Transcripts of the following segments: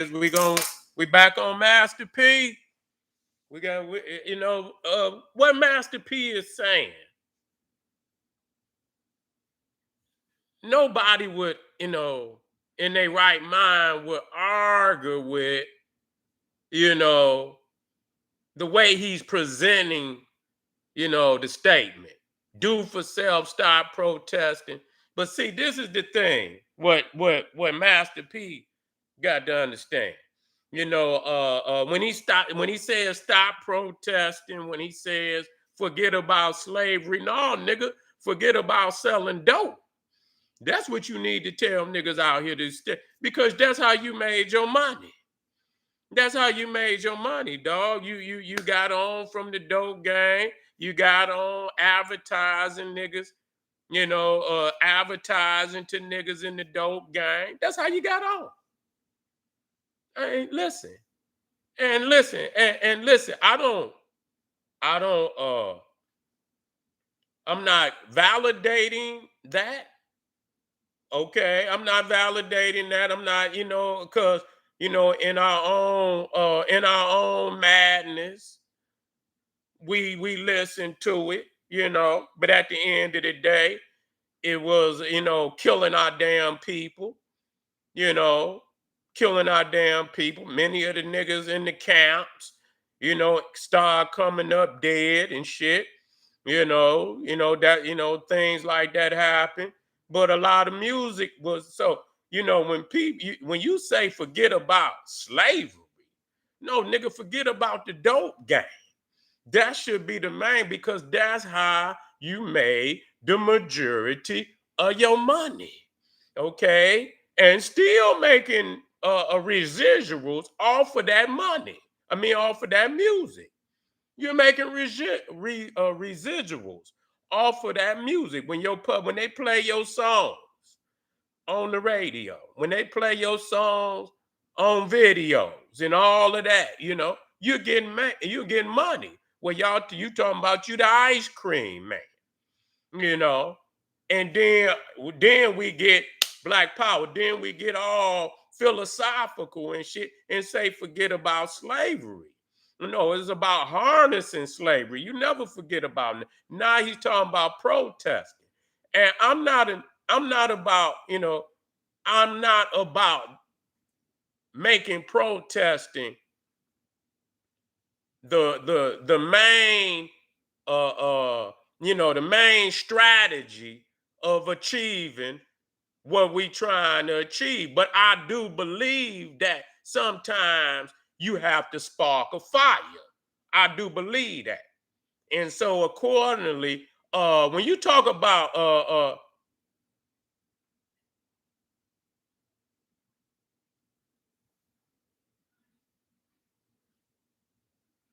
We back on Master P. What Master P is saying. Nobody would, in their right mind would argue with, you know, the way he's presenting, the statement. Do for self, stop protesting. But see, this is the thing. What Master P got to understand. When he says stop protesting, when he says forget about slavery, no, nigga, forget about selling dope. That's what you need to tell niggas out here to stay, because that's how you made your money. That's how you made your money, dog. You got on from the dope game. You got on advertising niggas, advertising to niggas in the dope game. That's how you got on. Hey, listen. And listen, and listen, I don't I'm not validating that. Okay. I'm not validating that. I'm not, because in our own madness, we listen to it, but at the end of the day, it was, killing our damn people, you know, killing our damn people. Many of the niggas in the camps, start coming up dead and shit. Things like that happen. But a lot of music was so, when you say forget about slavery, no nigga, forget about the dope game. That should be the main, because that's how you made the majority of your money. Okay. And still making residuals off of that money. I mean, off of that music. You're making residuals off of that music when they play your songs on the radio, when they play your songs on videos and all of that, you're getting money. Well, you talking about you the ice cream man, you know, and then we get Black Power, then we get all philosophical and shit and say forget about slavery. No, it's about harnessing slavery. You never forget about it. Now he's talking about protesting. And I'm not about, I'm not about making protesting the main the main strategy of achieving what we trying to achieve. But I do believe that sometimes you have to spark a fire. I do believe that. And so accordingly, when you talk about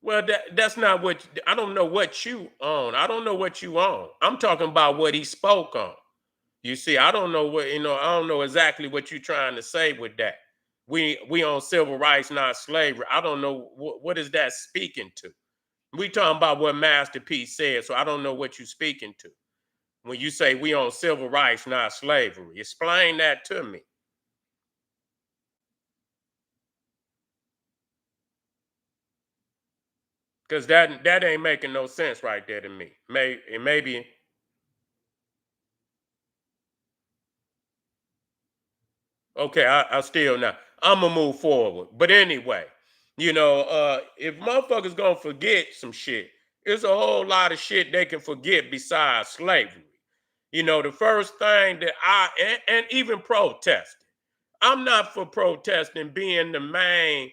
well, that's not what I don't know what you own. I don't know what you own. I'm talking about what he spoke on. You see, I don't know what, I don't know exactly what you're trying to say with that. We on civil rights, not slavery. I don't know what is that speaking to. We talking about what Master P said, so I don't know what you're speaking to. When you say we on civil rights, not slavery, explain that to me. Because that ain't making no sense right there to me. Maybe okay, I still not. I'm gonna move forward. But anyway, if motherfuckers gonna forget some shit, there's a whole lot of shit they can forget besides slavery. The first thing that and even protesting. I'm not for protesting being the main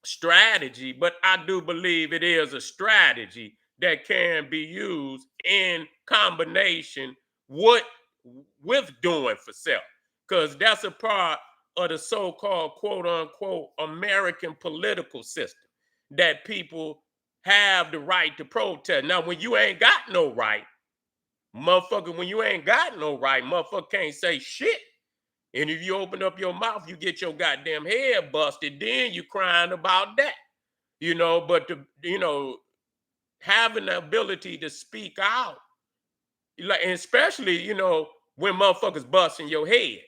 strategy, but I do believe it is a strategy that can be used in combination with doing for self, because that's a part of the so-called quote unquote American political system, that people have the right to protest. Now, when you ain't got no right, motherfucker, when you ain't got no right, motherfucker can't say shit. And if you open up your mouth, you get your goddamn head busted, then you crying about that. But having the ability to speak out, like, and especially, when motherfuckers busting your head.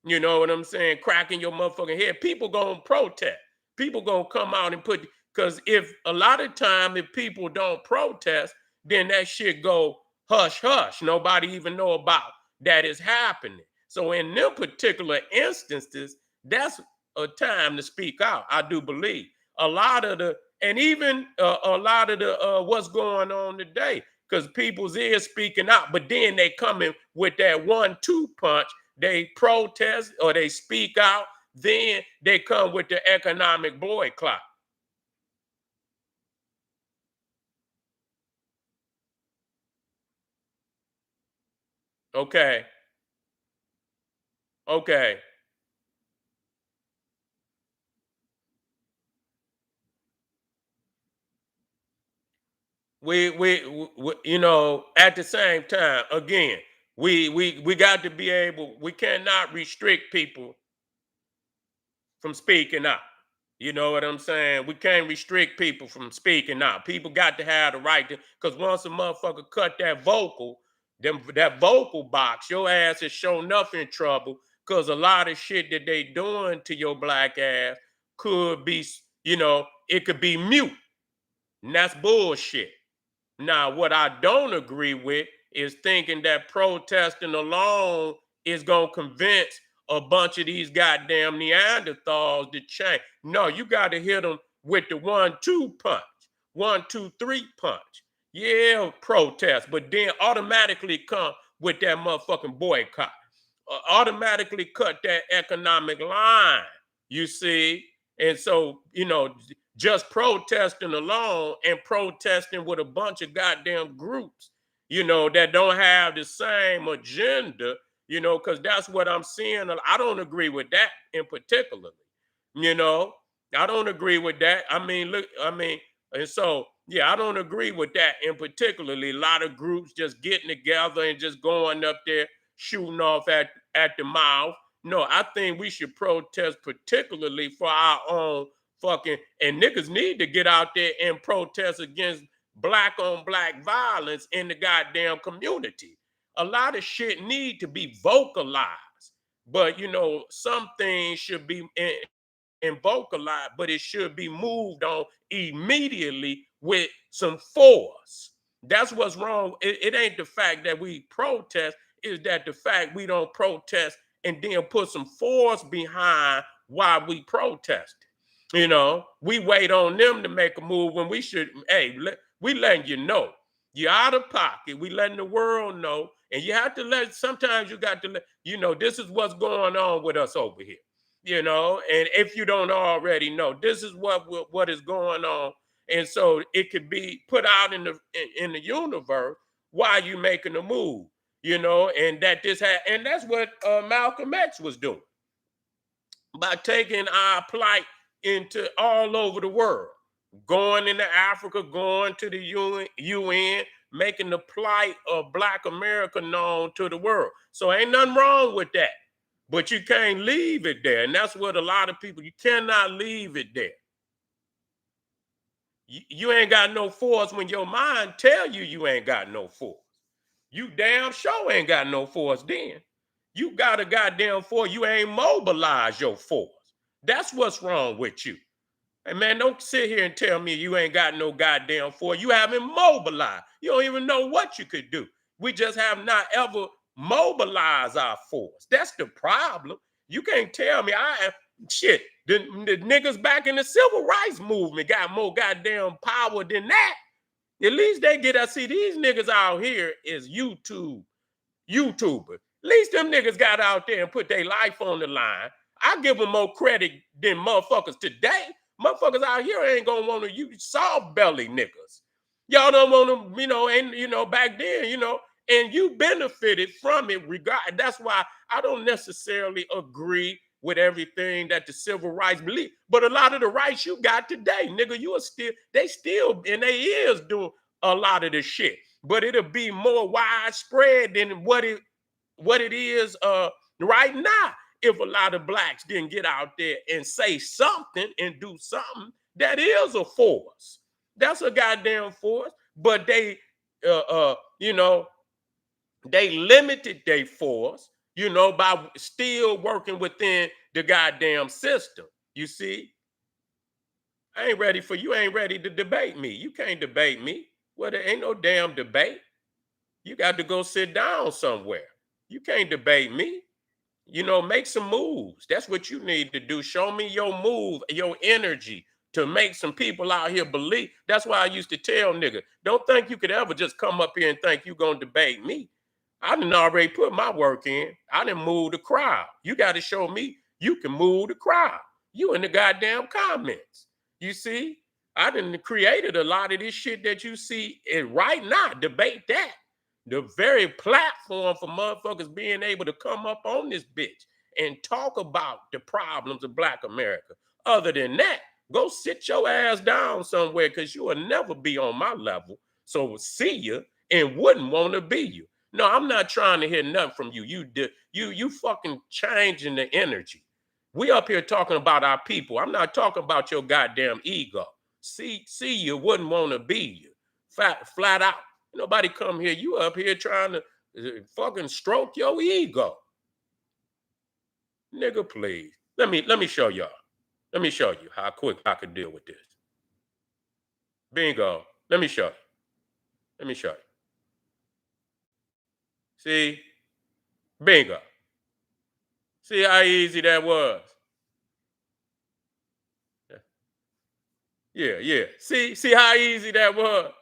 You know what I'm saying? Cracking your motherfucking head. People gonna protest. People gonna come out and put, because if a lot of time if people don't protest, then that shit go hush hush. Nobody even know about that is happening. So in them particular instances, that's a time to speak out. I do believe a lot of the, and even a lot of the what's going on today, because people's is speaking out, but then they coming with that 1-2 punch. They protest or they speak out, then they come with the economic boycott. Okay, okay. You know, at the same time, again, we got to be able. We cannot restrict people from speaking out. You know what I'm saying? We can't restrict people from speaking out. People got to have the right to, because once a motherfucker cut that vocal, that vocal box, your ass is shown enough in trouble, because a lot of shit that they doing to your black ass could be, you know, it could be mute. And that's bullshit. Now, what I don't agree with is thinking that protesting alone is going to convince a bunch of these goddamn Neanderthals to change. No, you got to hit them with the 1-2 punch, 1-2-3 punch. Yeah, protest, but then automatically come with that motherfucking boycott. Automatically cut that economic line, you see? And so, you know, just protesting alone and protesting with a bunch of goddamn groups, you know, that don't have the same agenda, you know, because that's what I'm seeing. I don't agree with that in particular, you know. I don't agree with that. I mean, look, I mean, and so yeah, I don't agree with that in particularly. A lot of groups just getting together and just going up there shooting off at the mouth. No, I think we should protest particularly for our own fucking, and niggas need to get out there and protest against black on black violence in the goddamn community. A lot of shit need to be vocalized, but you know, some things should be and vocalized, but it should be moved on immediately with some force. That's what's wrong. It ain't the fact that we protest, is that the fact we don't protest and then put some force behind why we protest. You know, we wait on them to make a move when we should. Hey, we letting you know you're out of pocket. We letting the world know, and you have to let. Sometimes you got to let you know this is what's going on with us over here. You know, and if you don't already know, this is what is going on, and so it could be put out in the universe why you making a move. You know, and that this had, and that's what Malcolm X was doing by taking our plight into all over the world, going into Africa, going to the UN, making the plight of Black America known to the world. So ain't nothing wrong with that. But you can't leave it there. And that's what a lot of people, you cannot leave it there. You ain't got no force when your mind tell you you ain't got no force. You damn sure ain't got no force then. You got a goddamn force. You ain't mobilized your force. That's what's wrong with you. And man, don't sit here and tell me you ain't got no goddamn force. You haven't mobilized. You don't even know what you could do. We just have not ever mobilized our force. That's the problem. You can't tell me I am shit. The niggas back in the civil rights movement got more goddamn power than that. At least they get us. See, these niggas out here is YouTuber. At least them niggas got out there and put their life on the line. I give them more credit than motherfuckers today. Motherfuckers out here ain't gonna want to use soft belly niggas. Y'all don't want them, you know, and you know, back then, you know, and you benefited from it regard. That's why I don't necessarily agree with everything that the civil rights believe. But a lot of the rights you got today, nigga, you are still, they still in their ears doing a lot of the shit. But it'll be more widespread than what it is right now if a lot of blacks didn't get out there and say something and do something that is a force. That's a goddamn force. But they you know, they limited their force, by still working within the goddamn system. You see, you ain't ready to debate me. You can't debate me. Well, there ain't no damn debate. You got to go sit down somewhere. You can't debate me. Make some moves. That's what you need to do. Show me your move, your energy to make some people out here believe. That's why I used to tell niggas, don't think you could ever just come up here and think you gonna debate me. I didn't already put my work in. I didn't move the crowd. You got to show me you can move the crowd. You in the goddamn comments. You see, I done created a lot of this shit that you see right now. Debate that. The very platform for motherfuckers being able to come up on this bitch and talk about the problems of Black America. Other than that, go sit your ass down somewhere because you will never be on my level. So see you and wouldn't want to be you. No, I'm not trying to hear nothing from you. You fucking changing the energy. We up here talking about our people. I'm not talking about your goddamn ego. See you wouldn't want to be you. Flat out. Nobody come here. You up here trying to fucking stroke your ego. Nigga, please. Let me show y'all. Let me show you how quick I could deal with this. Bingo. Let me show you. Let me show you. See? Bingo. See how easy that was? Yeah. See how easy that was?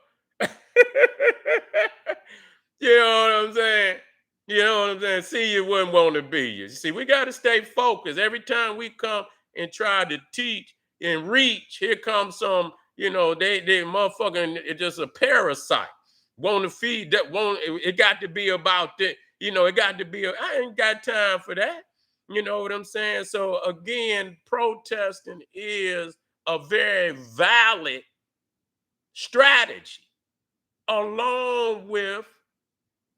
You know what I'm saying? You know what I'm saying? See, you wouldn't want to be you. See, we got to stay focused. Every time we come and try to teach and reach, here comes some, they motherfucking, it's just a parasite. Want to feed that, it got to be about that, it got to be, I ain't got time for that. You know what I'm saying? So again, protesting is a very valid strategy along with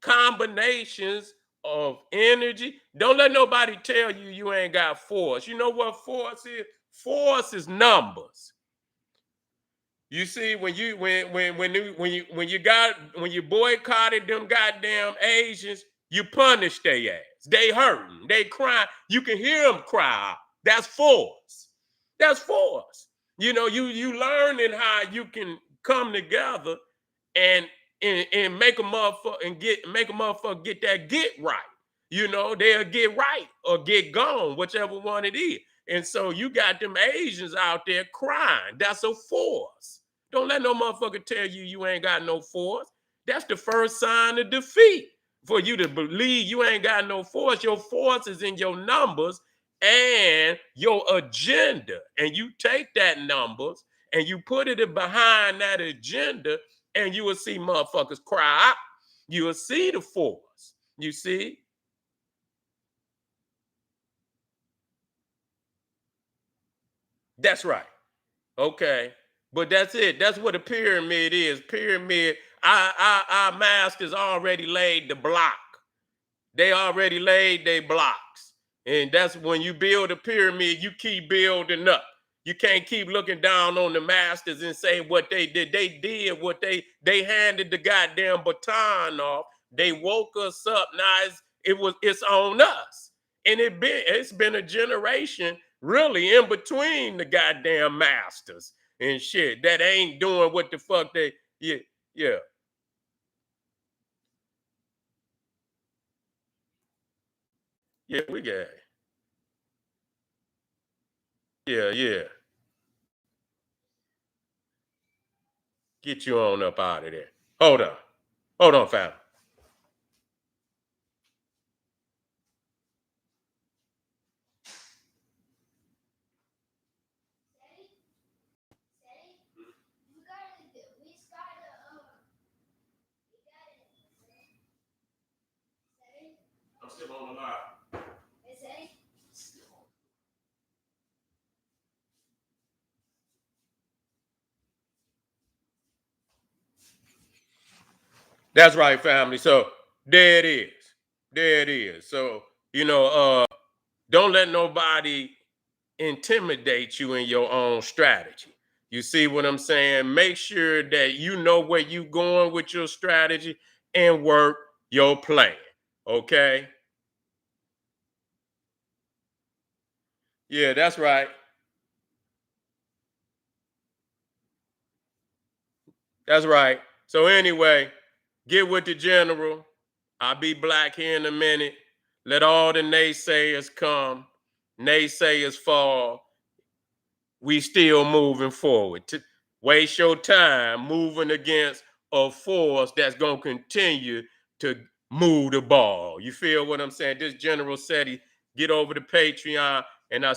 combinations of energy. Don't let nobody tell you you ain't got force. You know what force is? Force is numbers. You see, when you boycotted them goddamn Asians, you punished their ass. They hurting, they crying. You can hear them cry. That's force. That's force. You learning how you can come together and make a motherfucker get that get right. They'll get right or get gone, whichever one it is. And so you got them Asians out there crying. That's a force. Don't let no motherfucker tell you you ain't got no force. That's the first sign of defeat. For you to believe you ain't got no force, your force is in your numbers and your agenda. And you take that numbers and you put it behind that agenda, and you will see motherfuckers cry out. You will see the force. You see? That's right. Okay. But that's it. That's what a pyramid is. Pyramid, our masters already laid the block. They already laid their blocks. And that's when you build a pyramid, you keep building up. You can't keep looking down on the masters and say what they did. They did what they handed the goddamn baton off. They woke us up. Now it's on us. And it's been a generation really in between the goddamn masters and shit that ain't doing what the fuck yeah. Yeah, we got it. Yeah. Get you on up out of there. Hold on. Hold on, fam. I'm still on the line. That's right, family. So there it is. There it is. So, don't let nobody intimidate you in your own strategy. You see what I'm saying? Make sure that you know where you going with your strategy and work your plan. Okay? Yeah, that's right. That's right. So anyway, get with the general. I'll be black here in a minute. Let all the naysayers come. Naysayers fall. We still moving forward. To waste your time moving against a force that's gonna continue to move the ball. You feel what I'm saying? This General Seti, get over to Patreon, and I